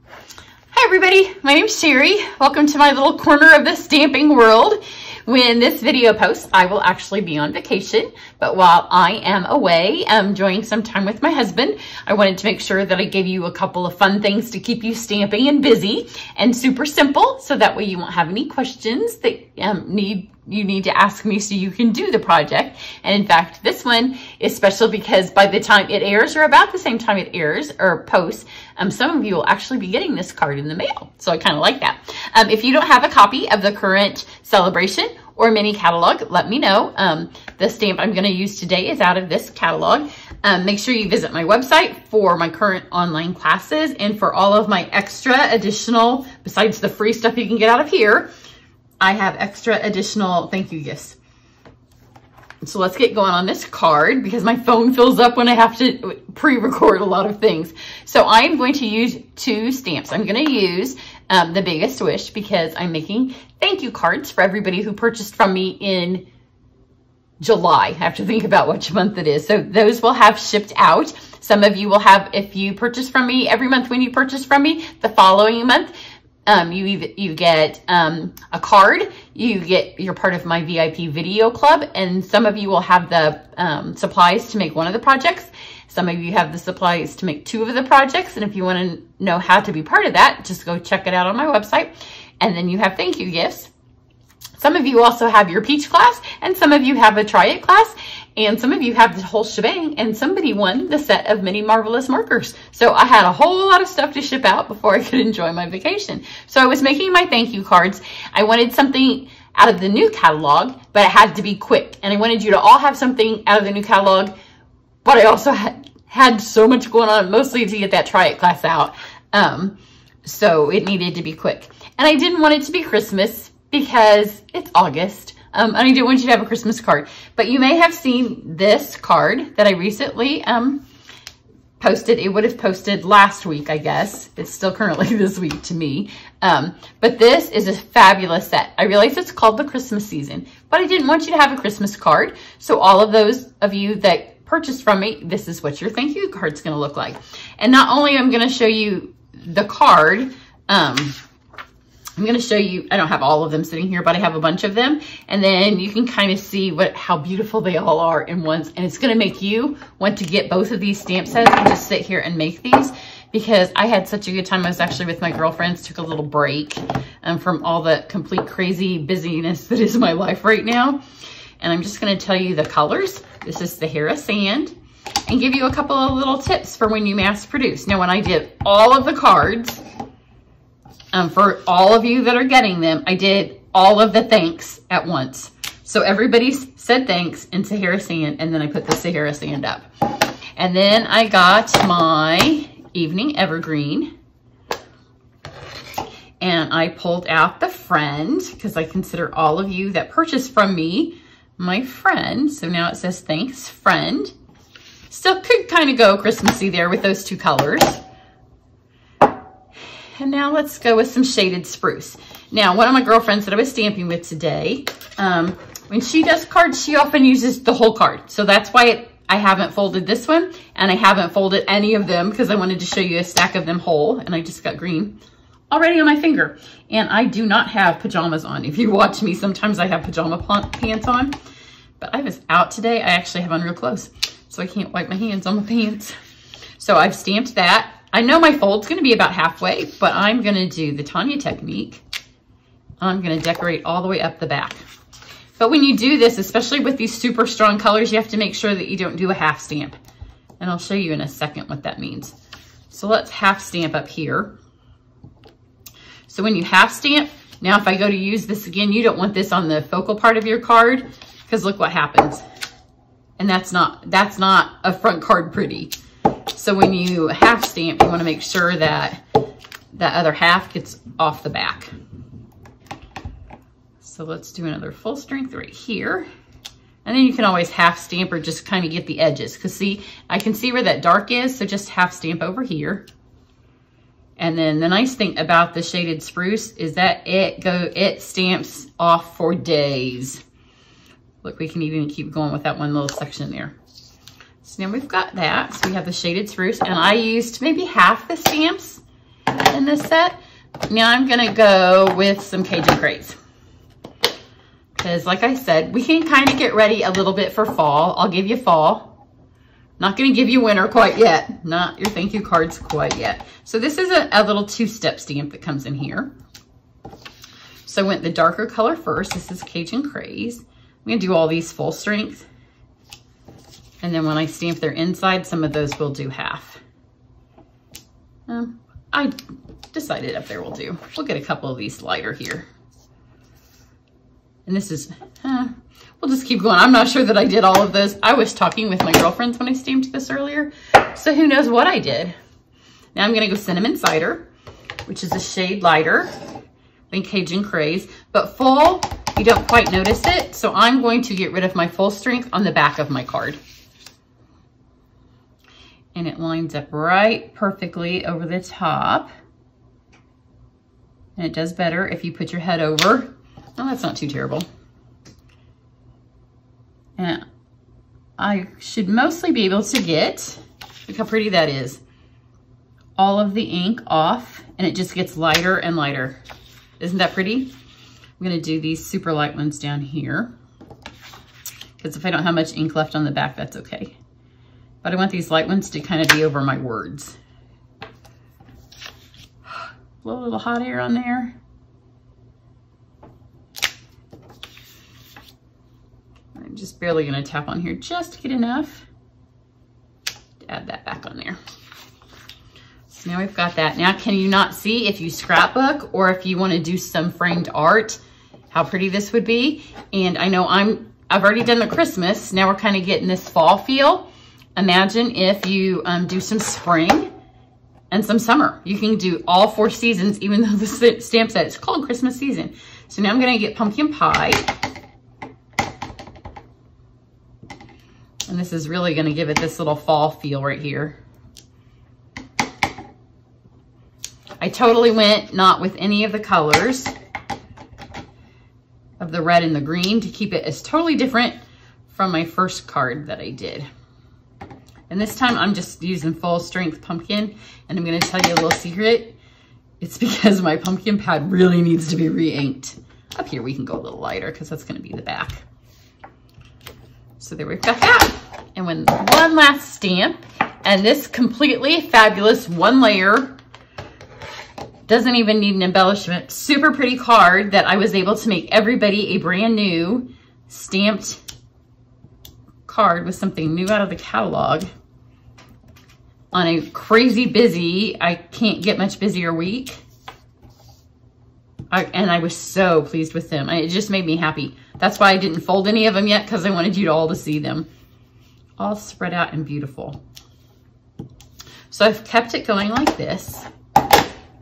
Hi everybody, my name's Cheri. Welcome to my little corner of the stamping world. When this video posts, I will actually be on vacation, but while I am away, enjoying some time with my husband, I wanted to make sure that I gave you a couple of fun things to keep you stamping and busy and super simple, so that way you won't have any questions that you need to ask me so you can do the project. And in fact, this one is special because by the time it airs, or about the same time it airs or posts, some of you will actually be getting this card in the mail. So I kind of like that. If you don't have a copy of the current celebration or mini catalog, let me know. The stamp I'm going to use today is out of this catalog. Make sure you visit my website for my current online classes and for all of my extra additional, besides the free stuff you can get out of here, I have extra additional thank you gifts. So let's get going on this card because my phone fills up when I have to pre-record a lot of things. So I am going to use two stamps. I'm going to use the Biggest Wish because I'm making thank you cards for everybody who purchased from me in July. I have to think about which month it is. So those will have shipped out. Some of you will have, if you purchase from me every month when you purchase from me, the following month, you get a card, you're part of my VIP video club, and some of you will have the supplies to make one of the projects. Some of you have the supplies to make two of the projects, and if you want to know how to be part of that, just go check it out on my website. And then you have thank you gifts. Some of you also have your peach class, and some of you have a try it class, and some of you have the whole shebang, and somebody won the set of mini marvelous markers. So I had a whole lot of stuff to ship out before I could enjoy my vacation. So I was making my thank you cards. I wanted something out of the new catalog, but it had to be quick. And I wanted you to all have something out of the new catalog, but I also had so much going on, mostly to get that try it class out. So it needed to be quick. And I didn't want it to be Christmas because it's August. And I didn't want you to have a Christmas card. But you may have seen this card that I recently posted. It would have posted last week, I guess. It's still currently this week to me. But this is a fabulous set. I realize it's called the Christmas season, but I didn't want you to have a Christmas card. So all of those of you that purchased from me, this is what your thank you card's going to look like. And not only am I going to show you the card, I'm going to show you, I don't have all of them sitting here, but I have a bunch of them. And then you can kind of see how beautiful they all are in ones. And it's going to make you want to get both of these stamp sets and just sit here and make these, because I had such a good time. I was actually with my girlfriends, took a little break from all the complete crazy busyness that is my life right now. And I'm just going to tell you the colors. This is the Sahara Sand, and give you a couple of little tips for when you mass produce. Now, when I did all of the cards, for all of you that are getting them, I did all of the thanks at once. So everybody said thanks in Sahara Sand, and then I put the Sahara Sand up. And then I got my Evening Evergreen, and I pulled out the Friend, because I consider all of you that purchased from me my friend. So now it says thanks, Friend. Still could kind of go Christmassy there with those two colors. And now let's go with some Shaded Spruce. Now, one of my girlfriends that I was stamping with today, when she does cards, she often uses the whole card. So that's why I haven't folded this one, and I haven't folded any of them because I wanted to show you a stack of them whole, and I just got green already on my finger. And I do not have pajamas on. If you watch me, sometimes I have pajama pants on, but I was out today. I actually have on real clothes, so I can't wipe my hands on my pants. So I've stamped that. I know my fold's going to be about halfway, but I'm going to do the Tanya technique. I'm going to decorate all the way up the back. But when you do this, especially with these super strong colors, you have to make sure that you don't do a half stamp. And I'll show you in a second what that means. So let's half stamp up here. So when you half stamp, now if I go to use this again, you don't want this on the focal part of your card, because look what happens. And that's not a front card pretty. So when you half stamp, you want to make sure that that other half gets off the back. So let's do another full strength right here. And then you can always half stamp or just kind of get the edges. Because see, I can see where that dark is, so just half stamp over here. And then the nice thing about the Shaded Spruce is that it stamps off for days. Look, we can even keep going with that one little section there. So now we've got that. So we have the Shaded Spruce, and I used maybe half the stamps in this set. Now I'm gonna go with some Cajun Craze. Because like I said, we can kind of get ready a little bit for fall. I'll give you fall. Not gonna give you winter quite yet. Not your thank you cards quite yet. So this is a little 2-step stamp that comes in here. So I went the darker color first. This is Cajun Craze. I'm gonna do all these full strength. And then when I stamp their inside, some of those will do half. I decided up there will do. We'll get a couple of these lighter here. And this is, we'll just keep going. I'm not sure that I did all of those. I was talking with my girlfriends when I stamped this earlier. So who knows what I did. Now I'm gonna go Cinnamon Cider, which is a shade lighter than Cajun Craze. But full, you don't quite notice it. So I'm going to get rid of my full strength on the back of my card. And it lines up right perfectly over the top. And it does better if you put your head over. Oh, that's not too terrible. And I should mostly be able to get, look how pretty that is, all of the ink off, and it just gets lighter and lighter. Isn't that pretty? I'm gonna do these super light ones down here, because if I don't have much ink left on the back, that's okay. But I want these light ones to kind of be over my words. Blow a little hot air on there. I'm just barely gonna tap on here just to get enough to add that back on there. So now we've got that. Now, can you not see if you scrapbook or if you wanna do some framed art, how pretty this would be? And I know I've already done the Christmas. Now we're kind of getting this fall feel. Imagine if you do some spring and some summer. You can do all 4 seasons, even though the stamp set is called Christmas season. So now I'm gonna get Pumpkin Pie. And this is really gonna give it this little fall feel right here. I totally went not with any of the colors of the red and the green to keep it as totally different from my first card that I did. And this time I'm just using full strength pumpkin. And I'm gonna tell you a little secret. It's because my pumpkin pad really needs to be re-inked. Up here we can go a little lighter because that's gonna be the back. So there we've got that. And when one last stamp, and this completely fabulous 1-layer, doesn't even need an embellishment, super pretty card that I was able to make everybody a brand new stamped card with something new out of the catalog on a crazy busy, I can't get much busier week. And I was so pleased with them. It just made me happy. That's why I didn't fold any of them yet, because I wanted you all to see them. All spread out and beautiful. So I've kept it going like this.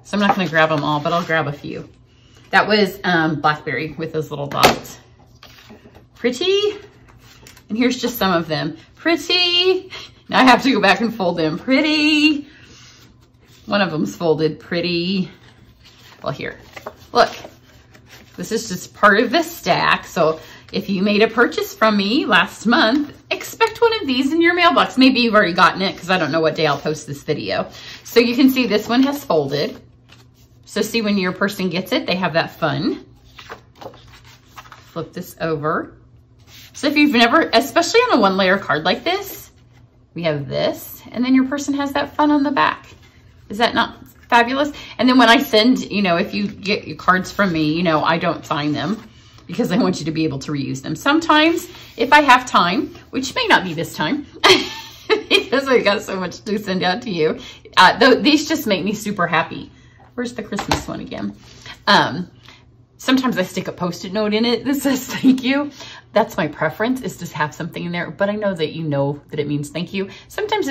So I'm not gonna grab them all, but I'll grab a few. That was blackberry with those little dots. Pretty. And here's just some of them. Pretty. Now I have to go back and fold them. Pretty. One of them's folded. Pretty. Well, here, look. This is just part of the stack. So if you made a purchase from me last month, expect one of these in your mailbox. Maybe you've already gotten it because I don't know what day I'll post this video. So you can see this one has folded. So see, when your person gets it, they have that fun. Flip this over. So if you've never, especially on a 1-layer card like this, we have this, and then your person has that fun on the back. Is that not fabulous? And then when I send, if you get your cards from me, I don't sign them because I want you to be able to reuse them. Sometimes, if I have time, which may not be this time, because I got so much to send out to you, these just make me super happy. Where's the Christmas one again? Sometimes I stick a Post-it note in it that says thank you. That's my preference, is to have something in there, but I know that you know that it means thank you. Sometimes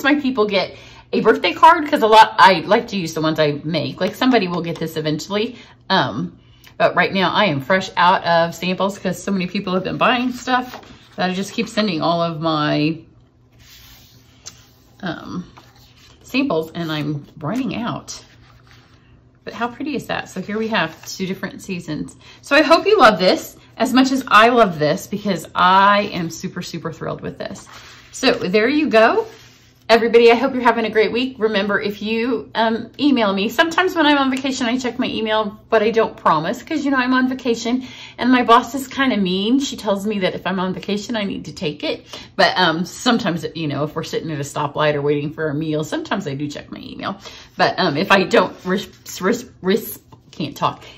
my people get a birthday card, because I like to use the ones I make. Like, somebody will get this eventually. But right now I am fresh out of samples because so many people have been buying stuff that I just keep sending all of my samples, and I'm running out. But how pretty is that? So here we have 2 different seasons. So I hope you love this as much as I love this, because I am super, super thrilled with this. So there you go. Everybody, I hope you're having a great week. Remember, if you email me, sometimes when I'm on vacation, I check my email, but I don't promise because, you know, I'm on vacation and my boss is kind of mean. She tells me that if I'm on vacation, I need to take it. But sometimes, you know, if we're sitting at a stoplight or waiting for a meal, sometimes I do check my email. But if I don't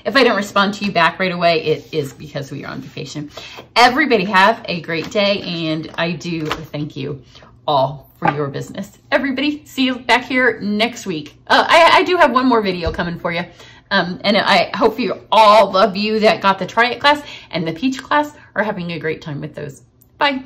if I don't respond to you back right away, it is because we are on vacation. Everybody have a great day, and I do thank you all for your business. Everybody, see you back here next week. I do have one more video coming for you. And I hope all of you that got the Try It class and the Peach class are having a great time with those. Bye.